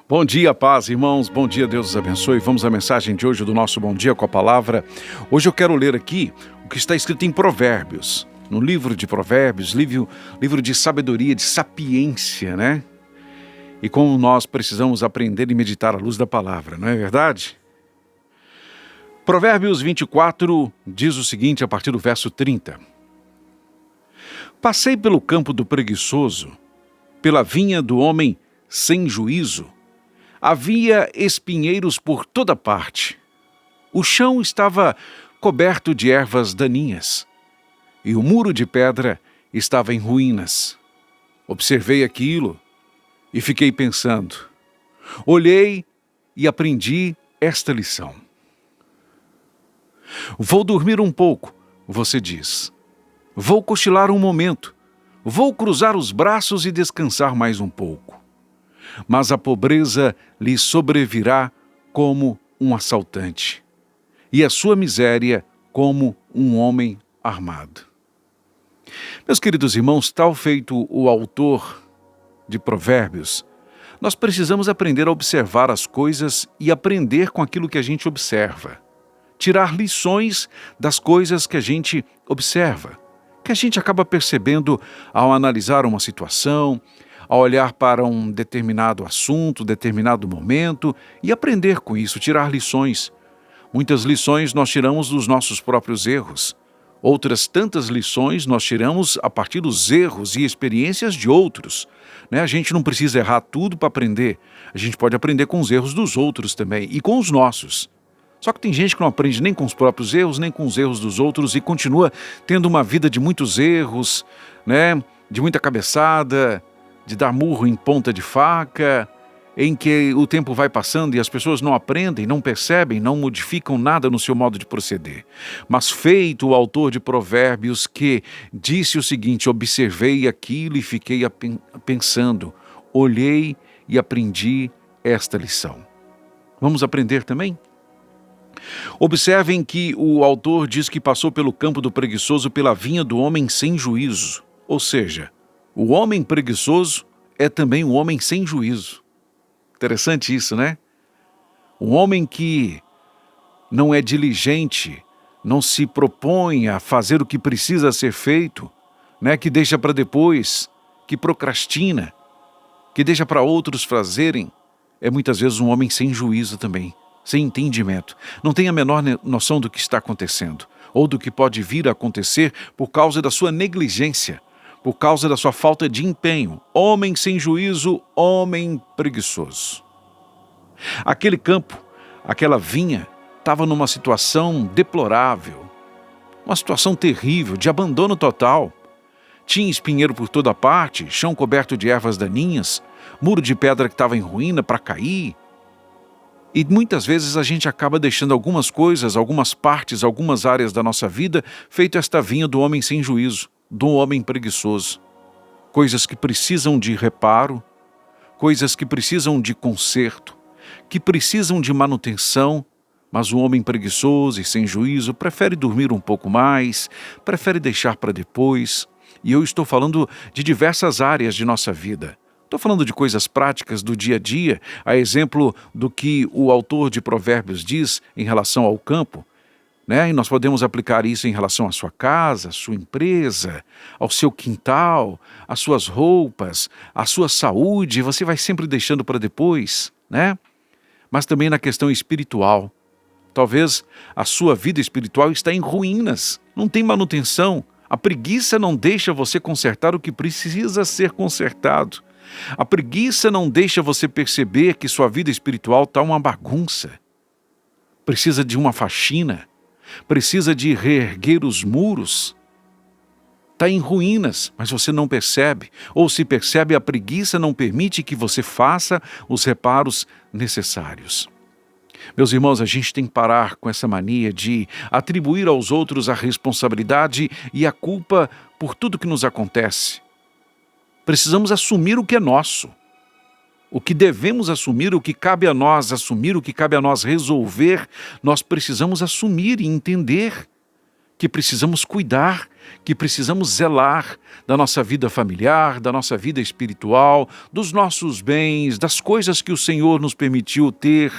Bom dia, paz, irmãos. Bom dia, Deus os abençoe. Vamos à mensagem de hoje do nosso Bom Dia com a Palavra. Hoje eu quero ler aqui o que está escrito em Provérbios, no livro de Provérbios, livro de sabedoria, de sapiência, né? E como nós precisamos aprender e meditar à luz da Palavra, não é verdade? Provérbios 24 diz o seguinte a partir do verso 30. Passei pelo campo do preguiçoso, pela vinha do homem sem juízo. Havia espinheiros por toda parte. O chão estava coberto de ervas daninhas, e o muro de pedra estava em ruínas. Observei aquilo e fiquei pensando. Olhei e aprendi esta lição. Vou dormir um pouco, você diz. Vou cochilar um momento. Vou cruzar os braços e descansar mais um pouco. Mas a pobreza lhe sobrevirá como um assaltante, e a sua miséria como um homem armado. Meus queridos irmãos, tal feito o autor de Provérbios, nós precisamos aprender a observar as coisas e aprender com aquilo que a gente observa. Tirar lições das coisas que a gente observa, que a gente acaba percebendo ao analisar uma situação, ao olhar para um determinado assunto, determinado momento e aprender com isso, tirar lições. Muitas lições nós tiramos dos nossos próprios erros. Outras tantas lições nós tiramos a partir dos erros e experiências de outros. A gente não precisa errar tudo para aprender. A gente pode aprender com os erros dos outros também e com os nossos. Só que tem gente que não aprende nem com os próprios erros, nem com os erros dos outros e continua tendo uma vida de muitos erros, de muita cabeçada, de dar murro em ponta de faca, em que o tempo vai passando e as pessoas não aprendem, não percebem, não modificam nada no seu modo de proceder. Mas feito o autor de Provérbios que disse o seguinte: observei aquilo e fiquei pensando, olhei e aprendi esta lição. Vamos aprender também? Observem que o autor diz que passou pelo campo do preguiçoso, pela vinha do homem sem juízo. Ou seja, o homem preguiçoso é também um homem sem juízo. Interessante isso, né? Um homem que não é diligente, não se propõe a fazer o que precisa ser feito, que deixa para depois, que procrastina, que deixa para outros fazerem, é muitas vezes um homem sem juízo também, sem entendimento. Não tem a menor noção do que está acontecendo, ou do que pode vir a acontecer por causa da sua negligência, por causa da sua falta de empenho. Homem sem juízo, homem preguiçoso. Aquele campo, aquela vinha, estava numa situação deplorável, uma situação terrível, de abandono total. Tinha espinheiro por toda parte, chão coberto de ervas daninhas, muro de pedra que estava em ruína para cair. E muitas vezes a gente acaba deixando algumas coisas, algumas partes, algumas áreas da nossa vida, feito esta vinha do homem sem juízo, do homem preguiçoso. Coisas que precisam de reparo, coisas que precisam de conserto, que precisam de manutenção, mas o homem preguiçoso e sem juízo prefere dormir um pouco mais, prefere deixar para depois. E eu estou falando de diversas áreas de nossa vida. Estou falando de coisas práticas do dia a dia, a exemplo do que o autor de Provérbios diz em relação ao campo. E nós podemos aplicar isso em relação à sua casa, à sua empresa, ao seu quintal, às suas roupas, à sua saúde. Você vai sempre deixando para depois, Mas também na questão espiritual. Talvez a sua vida espiritual está em ruínas, não tem manutenção. A preguiça não deixa você consertar o que precisa ser consertado. A preguiça não deixa você perceber que sua vida espiritual está uma bagunça. Precisa de uma faxina. Precisa de reerguer os muros. Está em ruínas, mas você não percebe. Ou se percebe, a preguiça não permite que você faça os reparos necessários. Meus irmãos, a gente tem que parar com essa mania de atribuir aos outros a responsabilidade e a culpa por tudo que nos acontece. Precisamos assumir o que é nosso. O que devemos assumir, o que cabe a nós assumir, o que cabe a nós resolver, nós precisamos assumir e entender que precisamos cuidar, que precisamos zelar da nossa vida familiar, da nossa vida espiritual, dos nossos bens, das coisas que o Senhor nos permitiu ter.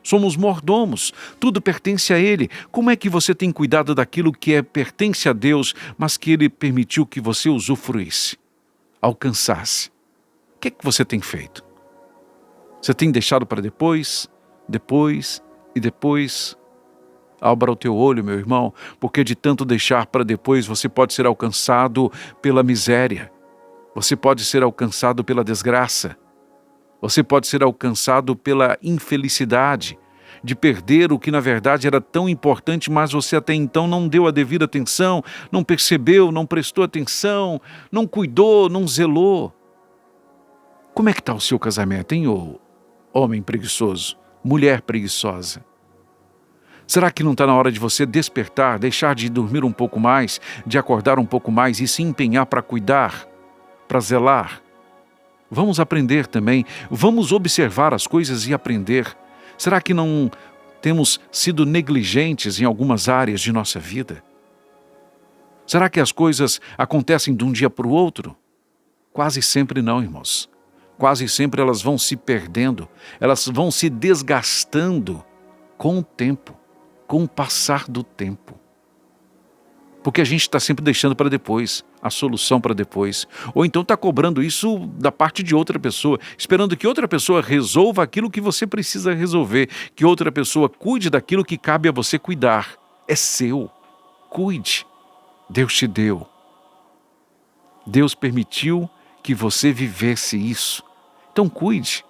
Somos mordomos, tudo pertence a Ele. Como é que você tem cuidado daquilo que pertence a Deus, mas que Ele permitiu que você usufruísse, alcançasse? O que é que você tem feito? Você tem deixado para depois, depois e depois? Abra o teu olho, meu irmão, porque de tanto deixar para depois você pode ser alcançado pela miséria, você pode ser alcançado pela desgraça, você pode ser alcançado pela infelicidade, de perder o que na verdade era tão importante, mas você até então não deu a devida atenção, não percebeu, não prestou atenção, não cuidou, não zelou. Como é que está o seu casamento, hein, ô homem preguiçoso, mulher preguiçosa? Será que não está na hora de você despertar, deixar de dormir um pouco mais, de acordar um pouco mais e se empenhar para cuidar, para zelar? Vamos aprender também, vamos observar as coisas e aprender. Será que não temos sido negligentes em algumas áreas de nossa vida? Será que as coisas acontecem de um dia para o outro? Quase sempre não, irmãos. Quase sempre elas vão se perdendo, elas vão se desgastando com o tempo, com o passar do tempo. Porque a gente está sempre deixando para depois, a solução para depois. Ou então está cobrando isso da parte de outra pessoa, esperando que outra pessoa resolva aquilo que você precisa resolver, que outra pessoa cuide daquilo que cabe a você cuidar. É seu. Cuide. Deus te deu. Deus permitiu que você vivesse isso. Então cuide.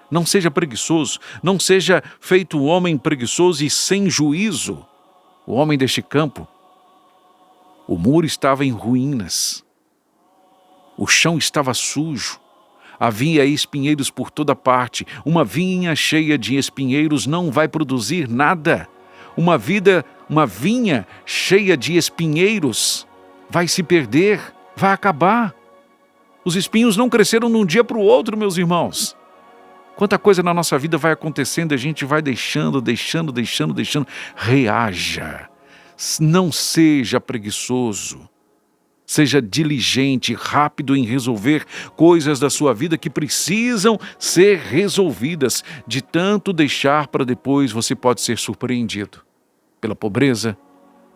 Não seja preguiçoso, não seja feito um homem preguiçoso e sem juízo. O homem deste campo, o muro estava em ruínas, o chão estava sujo, havia espinheiros por toda parte. Uma vinha cheia de espinheiros não vai produzir nada. Uma vinha cheia de espinheiros vai se perder, vai acabar. Os espinhos não cresceram de um dia para o outro, meus irmãos. Quanta coisa na nossa vida vai acontecendo e a gente vai deixando. Reaja. Não seja preguiçoso. Seja diligente, rápido em resolver coisas da sua vida que precisam ser resolvidas. De tanto deixar para depois, você pode ser surpreendido pela pobreza,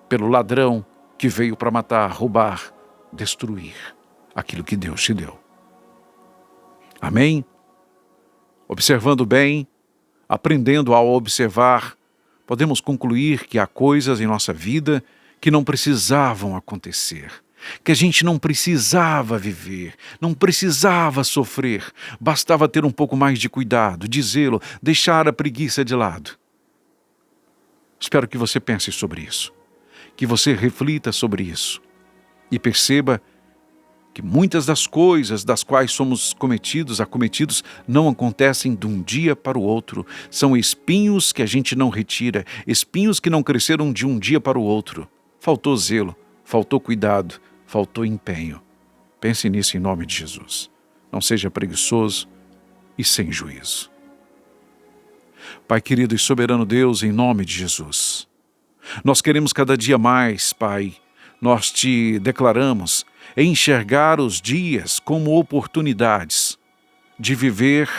pelo ladrão que veio para matar, roubar, destruir aquilo que Deus te deu. Amém? Observando bem, aprendendo a observar, podemos concluir que há coisas em nossa vida que não precisavam acontecer, que a gente não precisava viver, não precisava sofrer, bastava ter um pouco mais de cuidado, de zelo, deixar a preguiça de lado. Espero que você pense sobre isso, que você reflita sobre isso e perceba que muitas das coisas das quais somos acometidos, não acontecem de um dia para o outro. São espinhos que a gente não retira, espinhos que não cresceram de um dia para o outro. Faltou zelo, faltou cuidado, faltou empenho. Pense nisso em nome de Jesus. Não seja preguiçoso e sem juízo. Pai querido e soberano Deus, em nome de Jesus, nós queremos cada dia mais, Pai, nós te declaramos enxergar os dias como oportunidades de viver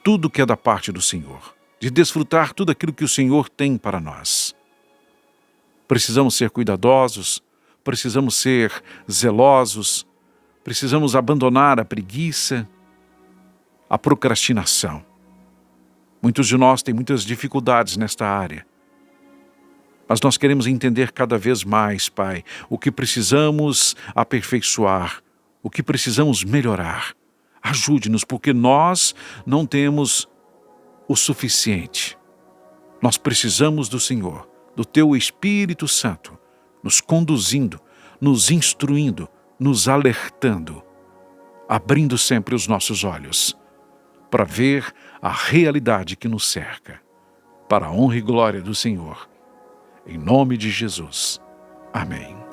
tudo que é da parte do Senhor, de desfrutar tudo aquilo que o Senhor tem para nós. Precisamos ser cuidadosos, precisamos ser zelosos, precisamos abandonar a preguiça, a procrastinação. Muitos de nós têm muitas dificuldades nesta área. Mas nós queremos entender cada vez mais, Pai, o que precisamos aperfeiçoar, o que precisamos melhorar. Ajude-nos, porque nós não temos o suficiente. Nós precisamos do Senhor, do Teu Espírito Santo, nos conduzindo, nos instruindo, nos alertando, abrindo sempre os nossos olhos para ver a realidade que nos cerca, para a honra e glória do Senhor. Em nome de Jesus. Amém.